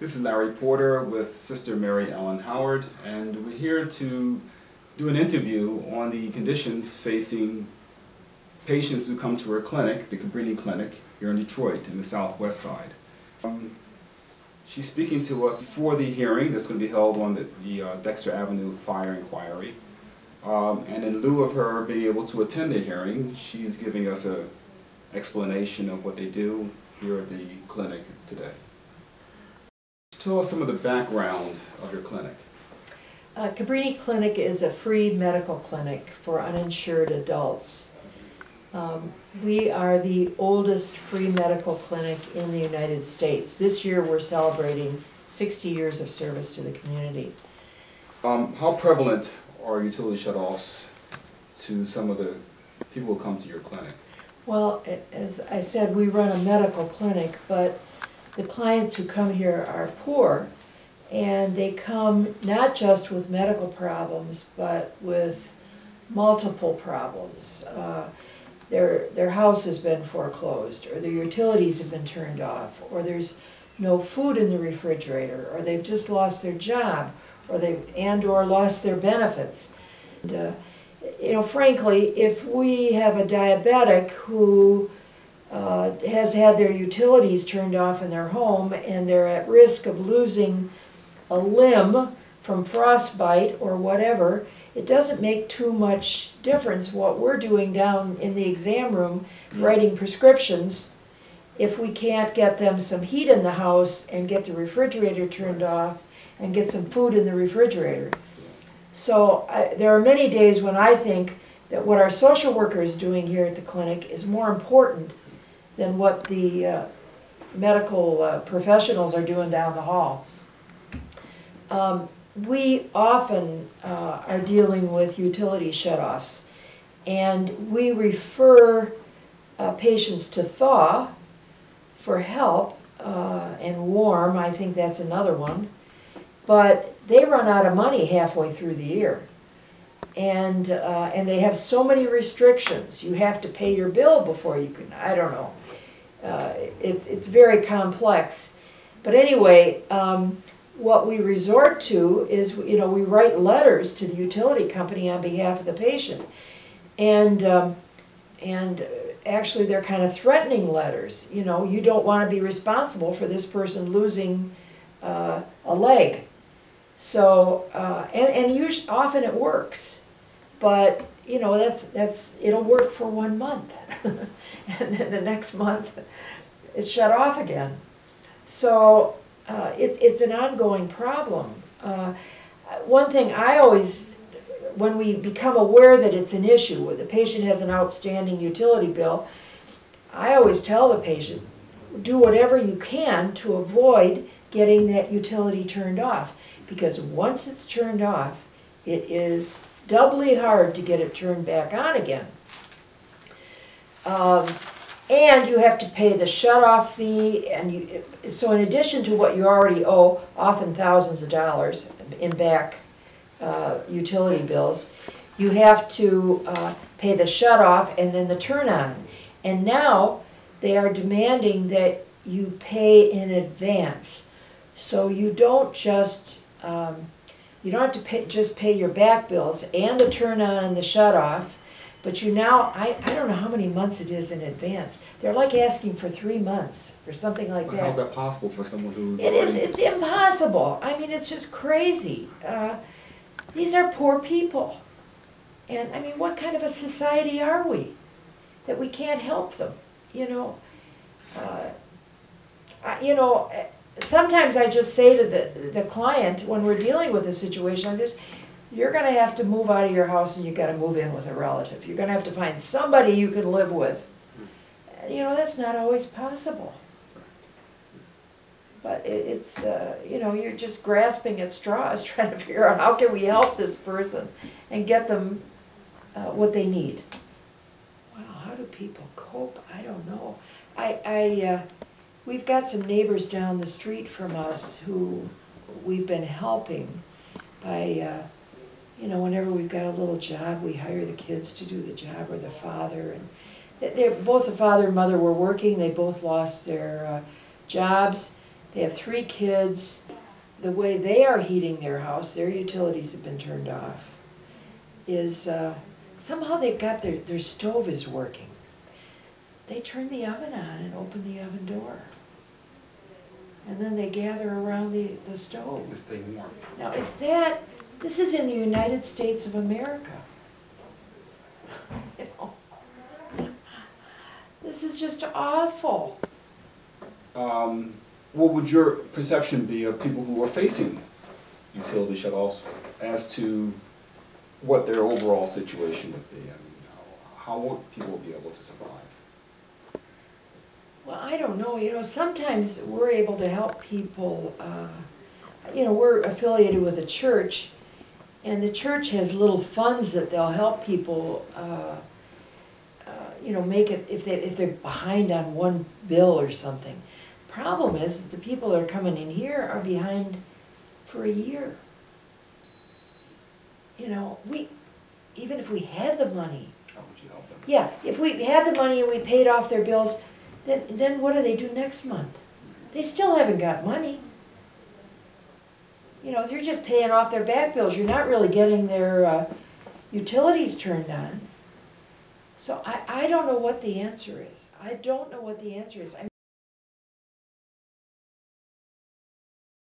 This is Larry Porter with Sister Mary Ellen Howard, and we're here to do an interview on the conditions facing patients who come to our clinic, the Cabrini Clinic, here in Detroit, in the southwest side. She's speaking to us for the hearing that's going to be held on the Dexter Avenue Fire Inquiry. And in lieu of her being able to attend the hearing, she's giving us an explanation of what they do here at the clinic today. Tell us some of the background of your clinic. Cabrini Clinic is a free medical clinic for uninsured adults. We are the oldest free medical clinic in the United States. This year we're celebrating 60 years of service to the community. How prevalent are utility shutoffs to some of the people who come to your clinic? Well, as I said, we run a medical clinic, but the clients who come here are poor, and they come not just with medical problems, but with multiple problems. Their house has been foreclosed, or their utilities have been turned off, or there's no food in the refrigerator, or they've just lost their job, or or lost their benefits. And, you know, frankly, if we have a diabetic who has had their utilities turned off in their home and they're at risk of losing a limb from frostbite or whatever, it doesn't make too much difference what we're doing down in the exam room, writing prescriptions, if we can't get them some heat in the house and get the refrigerator turned off and get some food in the refrigerator. So there are many days when I think that what our social worker is doing here at the clinic is more important than what the medical professionals are doing down the hall. We often are dealing with utility shutoffs, and we refer patients to thaw for help, and warm, I think that's another one, but they run out of money halfway through the year. And they have so many restrictions. You have to pay your bill before you can, I don't know. It's very complex. But anyway, what we resort to is, you know, we write letters to the utility company on behalf of the patient. And actually they're kind of threatening letters. You know, you don't want to be responsible for this person losing a leg. So, and usually, often it works. But, you know, it'll work for 1 month. And then the next month it's shut off again. So it's an ongoing problem. One thing I always, when we become aware that it's an issue, where the patient has an outstanding utility bill, I always tell the patient, do whatever you can to avoid getting that utility turned off. Because once it's turned off, it is doubly hard to get it turned back on again. And you have to pay the shut-off fee, and so in addition to what you already owe, often thousands of dollars in back utility bills, you have to pay the shut-off and then the turn-on. And now they are demanding that you pay in advance. So you don't just you don't have to just pay your back bills and the turn-on and the shut-off, but you now, I don't know how many months it is in advance. They're like asking for 3 months or something like that. How is that possible for someone who's... It's impossible. I mean, it's just crazy. These are poor people. And I mean, what kind of a society are we that we can't help them? You know, sometimes I just say to the client when we're dealing with a situation like this, you're going to have to move out of your house and you've got to move in with a relative. You're going to have to find somebody you can live with. And, you know, that's not always possible. But it's, you know, you're just grasping at straws trying to figure out how can we help this person and get them what they need. Wow, how do people cope? I don't know. We've got some neighbors down the street from us who we've been helping by, you know, whenever we've got a little job, we hire the kids to do the job, or the father. And both the father and mother were working. They both lost their jobs, They have 3 kids. The way they are heating their house, their utilities have been turned off, is somehow they've got their stove is working. They turn the oven on and open the oven door. And then they gather around the stove. To stay warm. Now, this is in the United States of America. You know, this is just awful. What would your perception be of people who are facing utility shutoffs as to what their overall situation would be? I mean, how would people be able to survive? Well, I don't know. You know, sometimes we're able to help people. You know, we're affiliated with a church, and the church has little funds that they'll help people. You know, make it if they're behind on one bill or something. Problem is that the people that are coming in here are behind for a year. You know, even if we had the money. How would you help them? Yeah, if we had the money and we paid off their bills, then what do they do next month? They still haven't got money. You know, they're just paying off their back bills. You're not really getting their utilities turned on. So I don't know what the answer is. I don't know what the answer is.